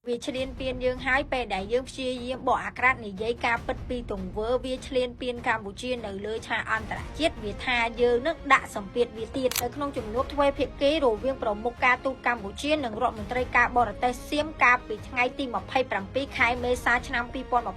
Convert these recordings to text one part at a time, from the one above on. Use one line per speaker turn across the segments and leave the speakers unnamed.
វាឆ្លៀនពៀនយើងហើយពេលដែលយើងព្យាយាមបកអាក្រាតនិយាយការពិតពីទង្វើវាឆ្លៀនពៀនកម្ពុជានៅលើឆាកអន្តរជាតិវាថាយើងនឹងដាក់សម្ពាធវាទៀតនៅក្នុងជំនួបទ្វេភាគីរវាងប្រមុខការទូតកម្ពុជានិងរដ្ឋមន្ត្រីការបរទេសសៀមកាលពីថ្ងៃទី27ខែមេសាឆ្នាំ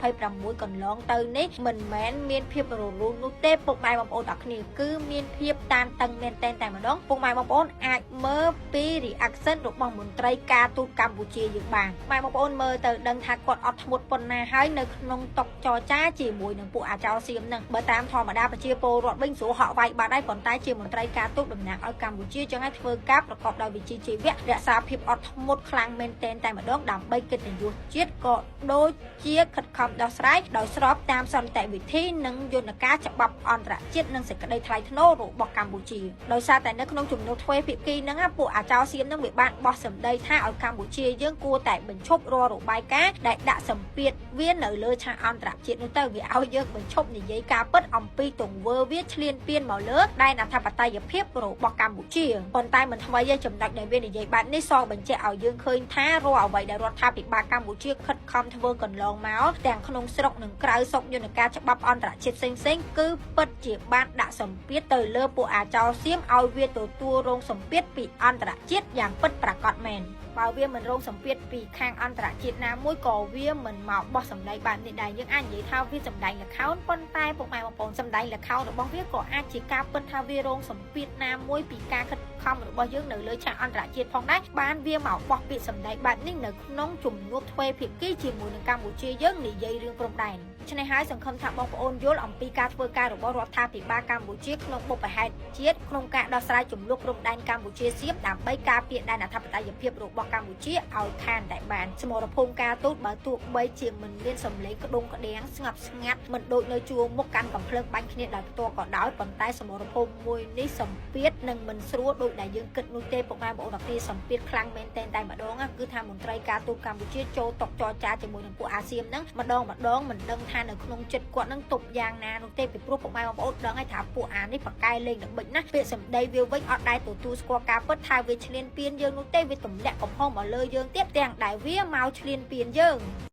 2026កន្លងទៅនេះមិនមែនមានភាពរលូននោះទេពុកម៉ែបងប្អូនអរគ្នាគឺមានភាពតានតឹងមែនតែម្ដងពុកម៉ែបងប្អូនអាចមើលពី reaction របស់មន្ត្រីការទូតកម្ពុជាយើងបានបងប្អូនមើលទៅដឹងថាគាត់អត់ធ្មត់ប៉ុណ្ណាហើយនៅក្នុងតុចរចាជាមួយនឹងពួកអាចោរសៀមនឹងបើតាមធម្មតាប្រជាពលរដ្ឋវិញស្រួលហក់វាយបាត់ហើយប៉ុន្តែជាមន្ត្រីការទូតតំណាងឲ្យកម្ពុជាចឹងឲ្យធ្វើការប្រកបដោយវិជ្ជាជីវៈរក្សាភាពអត់ធ្មត់ខ្លាំងមែនតែម្ដងដើម្បីកិត្តិយសជាតិក៏ដូចជាខិតខំដោះស្រាយដោយស្របតាមសន្តិវិធីនិងយន្តការច្បាប់អន្តរជាតិនិងសេចក្តីថ្លៃថ្នូររបស់កម្ពុជាដោយសារតែនៅក្នុងជំនួបទ្វេភាគីហ្នឹងពួកអាចោរសៀមនឹងវាបានបោះសម្ដីថាឲ្យកម្ពុជាយើងគួរតែបញ្ឈប់រាល់របាយការណ៍ដែលដាក់សម្ពាធវានៅលើឆាកអន្តរជាតិនោះទៅវាឲ្យយើងបញ្ឈប់និយាយការពិតអំពីទង្វើវាឆ្លៀនពៀនមកលើដែនអធិបតេយ្យភាពរបស់កម្ពុជាប៉ុន្តែមិនថ្មីទេចំណុចដែលវានិយាយបែបនេះសបញ្ជាក់ឲ្យយើងឃើញថារាល់អ្វីដែលរដ្ឋាភិបាលកម្ពុជាខិតខំធ្វើកន្លងមកទាំងក្នុងស្រុកនិងក្រៅស្រុកយន្តការច្បាប់អន្តរជាតិផ្សេងៗគឺពិតជាបានដាក់សម្ពាធទៅលើពួកអាចោរសៀមឲ្យវាទទួលរងសម្ពាធពីអន្តរជាតិយ៉ាងពិតប្រាកដមែនបើវាមិនរងសម្ពាធពីខាងអន្តរជាតិណាមួយក៏វាមិនមកបោះសម្ដីបែបនេះដែរយើងអាចនិយាយថាវាសម្ដែងល្ខោនប៉ុន្តែពុកម៉ែបងប្អូនសម្ដែងល្ខោនរបស់វាក៏អាចជាការពិតថាវារងសម្ពាធណាមួយពីការខិតខំរបស់យើងនៅលើឆាកអន្តរជាតិផងដែរបានវាមកបោះពាក្យសម្ដីបែបនេះនៅក្នុងជំនួបទ្វេភាគីជាមួយនឹងកម្ពុជាយើងនិយាយរឿងព្រំដែនឆ្នេះហើយសង្ឃឹមថាបងប្អូនយល់អំពីការធ្វើការរបស់រដ្ឋាភិបាលកម្ពុជាក្នុងបុព្វហេតុជាតិក្នុងការដោះស្រាយចំនួនព្រំដែនកម្ពុជាសៀមដើម្បីការពារដែនអធិបតេយ្យភាពរបស់កម្ពុជាឲ្យខានតែបានសមរភូមិការទូតបើទោះបីជាមិនមានសម្លេងក្ដុងក្ដាំងស្ងប់ស្ងាត់មិនដូចនៅជួរមុខកាន់កំភ្លើងបាញ់គ្នាដោយផ្ទាល់ក៏ដោយប៉ុន្តែសមរភូមិមួយនេះសម្ពាធនិងមិនស្រួលដូចដែលយើងគិតនោះទេពុកម៉ែបងប្អូនទាំងសម្ពាធខ្លាំងមែនតែម្ដងគឺថាមន្ត្រីការទូតកម្ពុជាចូលតុចរចាជាមួយនឹងពួកអាស៊ានហ្នឹងម្ដងមិនដឹងថានៅក្នុងចិត្តគាត់នឹងទប់យ៉ាងណានោះទេពីព្រោះពុកម៉ែបងប្អូនដឹងហើយថាពួកអានេះប្រកែលេងល្បិចណាស់ពាក្យសម្ដីវាវិញអត់ដែរទទួលស្គាល់ការពិតថាវាឆ្លៀនពៀនយើងនោះទេវាទម្លាក់កំហុសមកលើយើងទៀតទាំងដែលវាមកឆ្លៀនពៀនយើង